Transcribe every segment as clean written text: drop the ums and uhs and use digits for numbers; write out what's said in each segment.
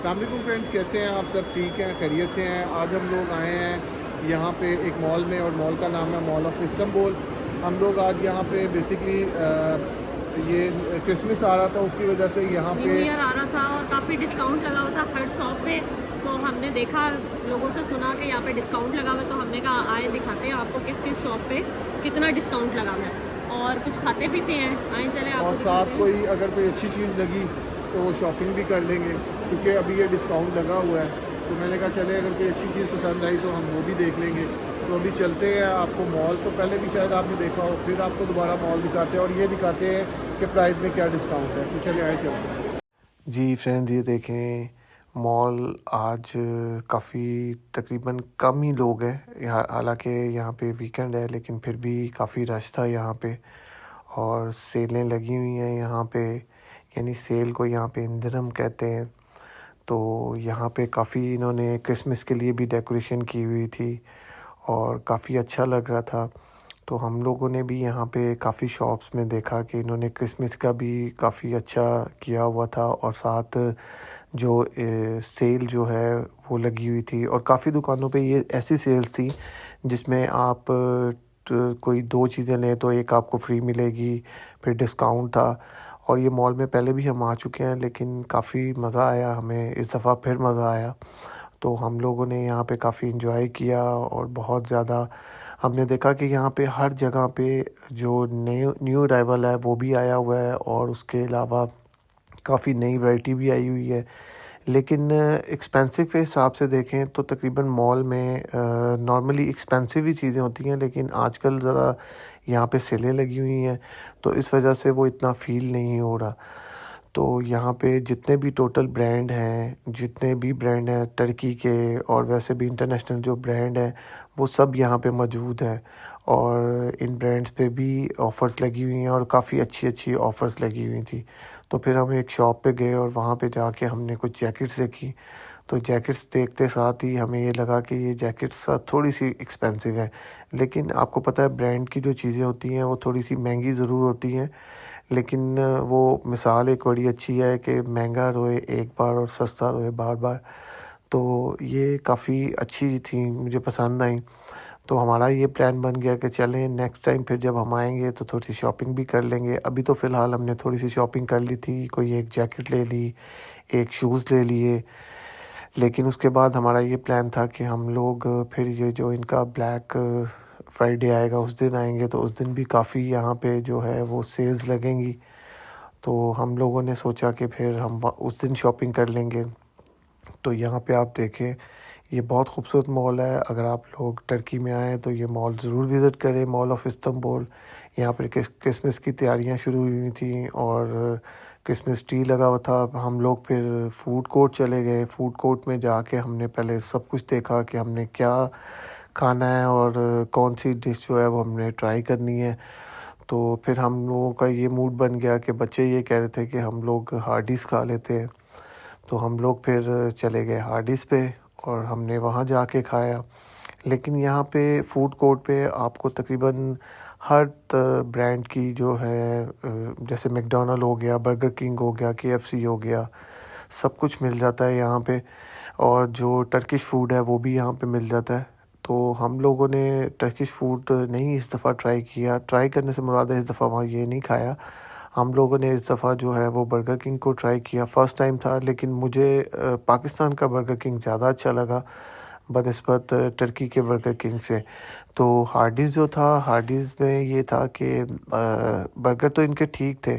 السلام علیکم فرینڈس، کیسے ہیں آپ سب؟ ٹھیک ہیں، خیریت سے ہیں؟ آج ہم لوگ آئے ہیں یہاں پہ ایک مال میں، اور مال کا نام ہے مال آف استنبول۔ ہم لوگ آج یہاں پہ بیسکلی یہ کرسمس آ رہا تھا، اس کی وجہ سے یہاں نیو پہ ایئر آ رہا تھا اور کافی ڈسکاؤنٹ لگا ہوا تھا ہر شاپ پہ. تو ہم نے دیکھا، لوگوں سے سنا کہ یہاں پہ ڈسکاؤنٹ لگا ہوا ہے، تو ہم نے کہا آئے دکھاتے ہیں آپ کو کس کس شاپ پہ کتنا ڈسکاؤنٹ لگا ہوا ہے، اور کچھ کھاتے پیتے ہیں. آئیں چلے آپ اور کو ساتھ دکھاتے ہیں. اگر کوئی اچھی چیز لگی تو وہ شاپنگ بھی کر لیں گے، کیونکہ ابھی یہ ڈسکاؤنٹ لگا ہوا ہے. تو میں نے کہا چلے اگر کوئی اچھی چیز پسند آئی تو ہم وہ بھی دیکھ لیں گے. تو ابھی چلتے ہیں، آپ کو مال تو پہلے بھی شاید آپ نے دیکھا ہو، پھر آپ کو دوبارہ مال دکھاتے ہیں اور یہ دکھاتے ہیں کہ پرائز میں کیا ڈسکاؤنٹ ہے. تو چلے آئے چلتے ہیں. جی فرینڈ، یہ دیکھیں مال آج کافی تقریباً کم ہی لوگ ہیں، حالانکہ یہاں پہ ویکنڈ ہے لیکن پھر بھی کافی رش تھا یہاں پہ، اور سیلیں لگی ہوئی ہیں یہاں پہ. یعنی سیل کو یہاں پہ اندرم کہتے ہیں. تو یہاں پہ کافی انہوں نے کرسمس کے لیے بھی ڈیکوریشن کی ہوئی تھی اور کافی اچھا لگ رہا تھا. تو ہم لوگوں نے بھی یہاں پہ کافی شاپس میں دیکھا کہ انہوں نے کرسمس کا بھی کافی اچھا کیا ہوا تھا، اور ساتھ جو سیل جو ہے وہ لگی ہوئی تھی. اور کافی دکانوں پہ یہ ایسی سیلز تھی جس میں آپ کوئی 2 چیزیں لیں تو ایک آپ کو فری ملے گی، پھر ڈسکاؤنٹ تھا. اور یہ مال میں پہلے بھی ہم آ چکے ہیں لیکن کافی مزہ آیا ہمیں، اس دفعہ پھر مزہ آیا. تو ہم لوگوں نے یہاں پہ کافی انجوائے کیا، اور بہت زیادہ ہم نے دیکھا کہ یہاں پہ ہر جگہ پہ جو نیو ارائیول ہے وہ بھی آیا ہوا ہے، اور اس کے علاوہ کافی نئی ورائٹی بھی آئی ہوئی ہے. لیکن ایکسپینسو کے حساب سے دیکھیں تو تقریباً مال میں نارملی ایکسپینسو ہی چیزیں ہوتی ہیں، لیکن آج کل ذرا یہاں پہ سیلیں لگی ہوئی ہیں تو اس وجہ سے وہ اتنا فیل نہیں ہو رہا. تو یہاں پہ جتنے بھی ٹوٹل برانڈ ہیں، جتنے بھی برانڈ ہیں ٹرکی کے اور ویسے بھی انٹرنیشنل جو برانڈ ہیں، وہ سب یہاں پہ موجود ہیں. اور ان برانڈز پہ بھی آفرز لگی ہوئی ہیں، اور کافی اچھی اچھی آفرز لگی ہوئی تھی. تو پھر ہم ایک شاپ پہ گئے اور وہاں پہ جا کے ہم نے کچھ جیکٹس دیکھی. تو جیکٹس دیکھتے ساتھ ہی ہمیں یہ لگا کہ یہ جیکٹس تھوڑی سی ایکسپینسو ہیں، لیکن آپ کو پتہ ہے برانڈ کی جو چیزیں ہوتی ہیں وہ تھوڑی سی مہنگی ضرور ہوتی ہیں، لیکن وہ مثال ایک بڑی اچھی ہے کہ مہنگا روئے ایک بار اور سستا روئے بار بار. تو یہ کافی اچھی تھی، مجھے پسند آئیں. تو ہمارا یہ پلان بن گیا کہ چلیں نیکسٹ ٹائم پھر جب ہم آئیں گے تو تھوڑی سی شاپنگ بھی کر لیں گے. ابھی تو فی الحال ہم نے تھوڑی سی شاپنگ کر لی تھی، کوئی ایک جیکٹ لے لی، ایک شوز لے لیے. لیکن اس کے بعد ہمارا یہ پلان تھا کہ ہم لوگ پھر یہ جو ان کا بلیک فرائیڈے آئے گا اس دن آئیں گے، تو اس دن بھی کافی یہاں پہ جو ہے وہ سیلز لگیں گی. تو ہم لوگوں نے سوچا کہ پھر ہم اس دن شاپنگ کر لیں گے. تو یہاں پہ آپ دیکھیں یہ بہت خوبصورت مال ہے. اگر آپ لوگ ٹرکی میں آئیں تو یہ مال ضرور وزٹ کریں، مال آف استنبول. یہاں پہ کرسمس کی تیاریاں شروع ہوئی تھیں اور کرسمس ٹری لگا ہوا تھا. ہم لوگ پھر فوڈ کورٹ چلے گئے. فوڈ کورٹ میں جا کے ہم نے پہلے سب کچھ دیکھا کہ ہم نے کیا کھانا ہے اور کون سی ڈش جو ہے وہ ہم نے ٹرائی کرنی ہے. تو پھر ہم لوگوں کا یہ موڈ بن گیا کہ بچے یہ کہہ رہے تھے کہ ہم لوگ ہارڈیز کھا لیتے ہیں. تو ہم لوگ پھر چلے گئے ہارڈیز پہ اور ہم نے وہاں جا کے کھایا. لیکن یہاں پہ فوڈ کورٹ پہ آپ کو تقریباً ہر برانڈ کی جو ہے جیسے میک ڈونلڈ ہو گیا، برگر کنگ ہو گیا، KFC ہو گیا، سب کچھ مل جاتا ہے یہاں پہ. اور جو ٹرکش فوڈ ہے وہ بھی یہاں پہ مل جاتا ہے. تو ہم لوگوں نے ٹرکش فوڈ نہیں اس دفعہ ٹرائی کیا. ٹرائی کرنے سے مراد ہے اس دفعہ وہاں یہ نہیں کھایا. ہم لوگوں نے اس دفعہ جو ہے وہ برگر کنگ کو ٹرائی کیا. فرسٹ ٹائم تھا، لیکن مجھے پاکستان کا برگر کنگ زیادہ اچھا لگا بنسبت ٹرکی کے برگر کنگ سے. تو ہارڈیز جو تھا، ہارڈیز میں یہ تھا کہ برگر تو ان کے ٹھیک تھے،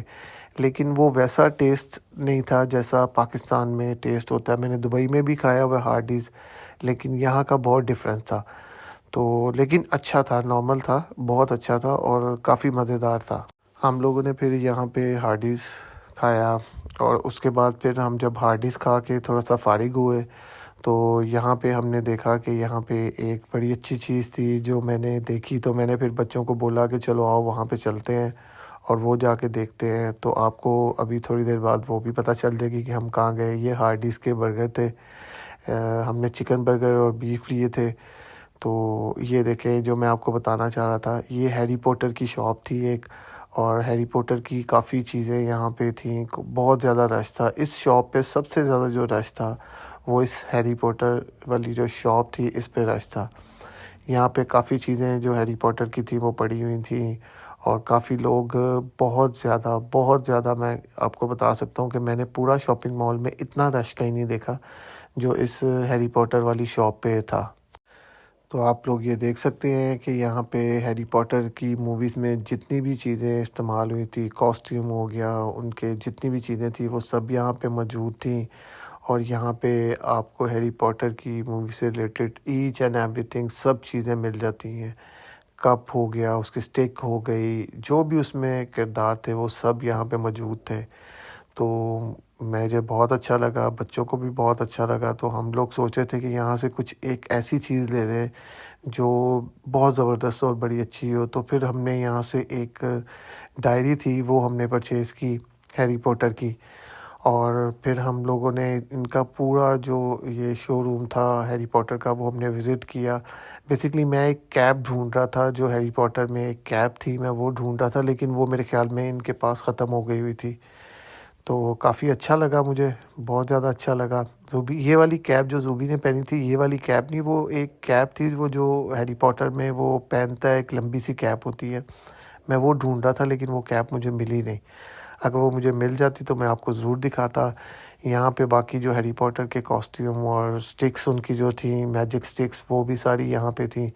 لیکن وہ ویسا ٹیسٹ نہیں تھا جیسا پاکستان میں ٹیسٹ ہوتا ہے. میں نے دبئی میں بھی کھایا ہوا ہارڈیز، لیکن یہاں کا بہت ڈفرینس تھا. تو لیکن اچھا تھا، نارمل تھا، بہت اچھا تھا اور کافی مزیدار تھا. ہم لوگوں نے پھر یہاں پہ ہارڈیز کھایا، اور اس کے بعد پھر ہم جب ہارڈیز کھا کے تھوڑا سا فارغ ہوئے تو یہاں پہ ہم نے دیکھا کہ یہاں پہ ایک بڑی اچھی چیز تھی جو میں نے دیکھی. تو میں نے پھر بچوں کو بولا کہ چلو آؤ وہاں پہ چلتے ہیں اور وہ جا کے دیکھتے ہیں. تو آپ کو ابھی تھوڑی دیر بعد وہ بھی پتہ چل جائے گی کہ ہم کہاں گئے. یہ ہارڈیز کے برگر تھے. ہم نے چکن برگر اور بیف لیے تھے. تو یہ دیکھیں جو میں آپ کو بتانا چاہ رہا تھا، یہ ہیری پوٹر کی شاپ تھی ایک، اور ہیری پوٹر کی کافی چیزیں یہاں پہ تھیں. بہت زیادہ رش تھا اس شاپ پہ. سب سے زیادہ جو رش تھا وہ اس ہیری پوٹر والی جو شاپ تھی اس پہ رش تھا. یہاں پہ کافی چیزیں جو ہیری پوٹر کی تھیں وہ پڑی ہوئی تھیں اور کافی لوگ بہت زیادہ میں آپ کو بتا سکتا ہوں کہ میں نے پورا شاپنگ مال میں اتنا رش کہیں نہیں دیکھا جو اس ہیری پوٹر والی شاپ پہ تھا. تو آپ لوگ یہ دیکھ سکتے ہیں کہ یہاں پہ ہیری پوٹر کی موویز میں جتنی بھی چیزیں استعمال ہوئی تھی، کاسٹیوم ہو گیا، ان کے جتنی بھی چیزیں تھیں وہ سب یہاں پہ موجود تھیں. اور یہاں پہ آپ کو ہیری پوٹر کی مووی سے ریلیٹڈ ایچ اینڈ ایوری تھنگ سب چیزیں مل جاتی ہیں. کپ ہو گیا، اس کی سٹک ہو گئی، جو بھی اس میں کردار تھے وہ سب یہاں پہ موجود تھے. تو مجھے بہت اچھا لگا، بچوں کو بھی بہت اچھا لگا. تو ہم لوگ سوچے تھے کہ یہاں سے کچھ ایک ایسی چیز لے لیں جو بہت زبردست اور بڑی اچھی ہو. تو پھر ہم نے یہاں سے ایک ڈائری تھی وہ ہم نے پرچیز کی ہیری پوٹر کی. اور پھر ہم لوگوں نے ان کا پورا جو یہ شو روم تھا ہیری پوٹر کا وہ ہم نے وزٹ کیا. بیسکلی میں ایک کیپ ڈھونڈ رہا تھا، جو ہیری پوٹر میں ایک کیپ تھی میں وہ ڈھونڈ رہا تھا، لیکن وہ میرے خیال میں ان کے پاس ختم ہو گئی ہوئی تھی. تو کافی اچھا لگا، مجھے بہت زیادہ اچھا لگا. زوبی یہ والی کیپ جو زوبی نے پہنی تھی، یہ والی کیپ نہیں، وہ ایک کیپ تھی وہ جو ہیری پوٹر میں وہ پہنتا ہے، ایک لمبی سی کیپ ہوتی ہے. میں وہ ڈھونڈ رہا تھا لیکن وہ کیپ مجھے ملی نہیں. اگر وہ مجھے مل جاتی تو میں آپ کو ضرور دکھاتا. یہاں پہ باقی جو ہیری پوٹر کے کاسٹیوم اور سٹکس ان کی جو تھیں میجک سٹکس وہ بھی ساری یہاں پہ تھیں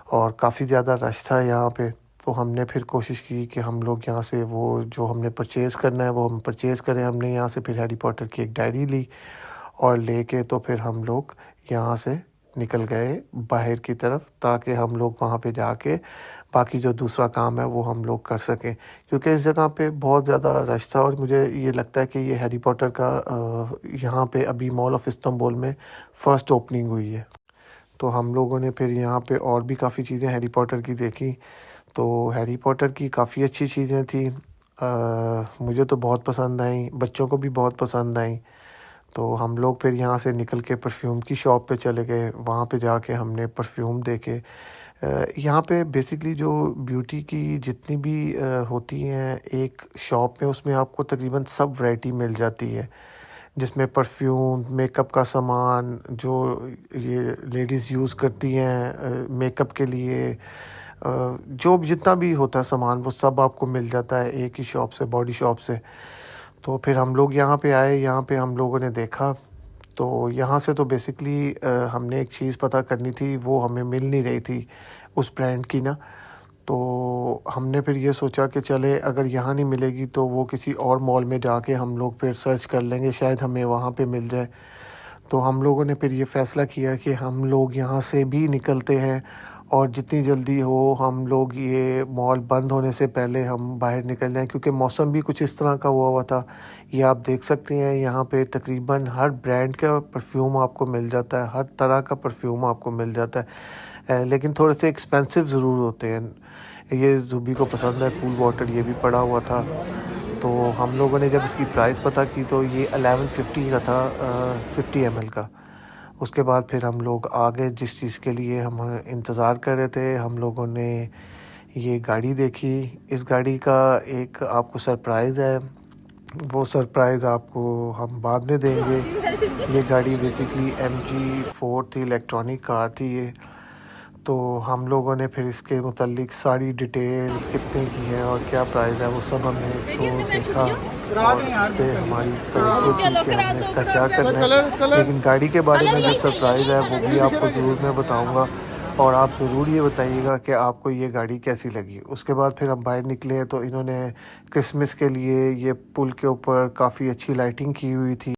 اور کافی زیادہ رش تھا یہاں پہ. تو ہم نے پھر کوشش کی کہ ہم لوگ یہاں سے وہ جو ہم نے پرچیز کرنا ہے وہ ہم پرچیز کریں. ہم نے یہاں سے پھر ہیری پوٹر کی ایک ڈائری لی اور لے کے تو پھر ہم لوگ یہاں سے نکل گئے باہر کی طرف، تاکہ ہم لوگ وہاں پہ جا کے باقی جو دوسرا کام ہے وہ ہم لوگ کر سکیں. کیونکہ اس جگہ پہ بہت زیادہ رش تھا اور مجھے یہ لگتا ہے کہ یہ ہیری پوٹر کا یہاں پہ ابھی مال آف استنبول میں فرسٹ اوپننگ ہوئی ہے. تو ہم لوگوں نے پھر یہاں پہ اور بھی کافی چیزیں ہیری پوٹر کی دیکھی. تو ہیری پوٹر کی کافی اچھی چیزیں تھیں، مجھے تو بہت پسند آئیں، بچوں کو بھی بہت پسند آئیں. تو ہم لوگ پھر یہاں سے نکل کے پرفیوم کی شاپ پہ چلے گئے. وہاں پہ جا کے ہم نے پرفیوم دیکھے. یہاں پہ بیسکلی جو بیوٹی کی جتنی بھی ہوتی ہیں ایک شاپ میں، اس میں آپ کو تقریباً سب ورائٹی مل جاتی ہے، جس میں پرفیوم، میک اپ کا سامان جو یہ لیڈیز یوز کرتی ہیں میک اپ کے لیے، جو جتنا بھی ہوتا ہے سامان وہ سب آپ کو مل جاتا ہے ایک ہی شاپ سے، باڈی شاپ سے. تو پھر ہم لوگ یہاں پہ آئے، یہاں پہ ہم لوگوں نے دیکھا. تو یہاں سے تو بیسکلی ہم نے ایک چیز پتہ کرنی تھی، وہ ہمیں مل نہیں رہی تھی اس برانڈ کی نا. تو ہم نے پھر یہ سوچا کہ چلے اگر یہاں نہیں ملے گی تو وہ کسی اور مال میں جا کے ہم لوگ پھر سرچ کر لیں گے، شاید ہمیں وہاں پہ مل جائے. تو ہم لوگوں نے پھر یہ فیصلہ کیا کہ ہم لوگ یہاں سے بھی نکلتے ہیں اور جتنی جلدی ہو ہم لوگ یہ مال بند ہونے سے پہلے ہم باہر نکل جائیں، کیونکہ موسم بھی کچھ اس طرح کا ہوا تھا. یہ آپ دیکھ سکتے ہیں یہاں پہ تقریباً ہر برانڈ کا پرفیوم آپ کو مل جاتا ہے، ہر طرح کا پرفیوم آپ کو مل جاتا ہے، لیکن تھوڑے سے ایکسپینسو ضرور ہوتے ہیں. یہ زوبی کو پسند ہے کول واٹر، یہ بھی پڑا ہوا تھا. تو ہم لوگوں نے جب اس کی پرائس پتہ کی تو یہ 1150 کا تھا، 50 ml کا. اس کے بعد پھر ہم لوگ آگے جس چیز کے لیے ہم انتظار کر رہے تھے، ہم لوگوں نے یہ گاڑی دیکھی. اس گاڑی کا ایک آپ کو سرپرائز ہے، وہ سرپرائز آپ کو ہم بعد میں دیں گے. یہ گاڑی بیسکلی MG4 تھی، الیکٹرانک کار تھی یہ. تو ہم لوگوں نے پھر اس کے متعلق ساری ڈیٹیل کتنے کی ہے اور کیا پرائز ہے وہ سب ہم نے اس کو دیکھا اور اس پہ ہماری توجہ تھی کہ ہم نے اس کا کیا کرنا ہے. لیکن گاڑی کے بارے میں جو سرپرائز ہے وہ بھی آپ کو ضرور میں بتاؤں گا اور آپ ضرور یہ بتائیے گا کہ آپ کو یہ گاڑی کیسی لگی. اس کے بعد پھر ہم باہر نکلے تو انہوں نے کرسمس کے لیے یہ پل کے اوپر کافی اچھی لائٹنگ کی ہوئی تھی.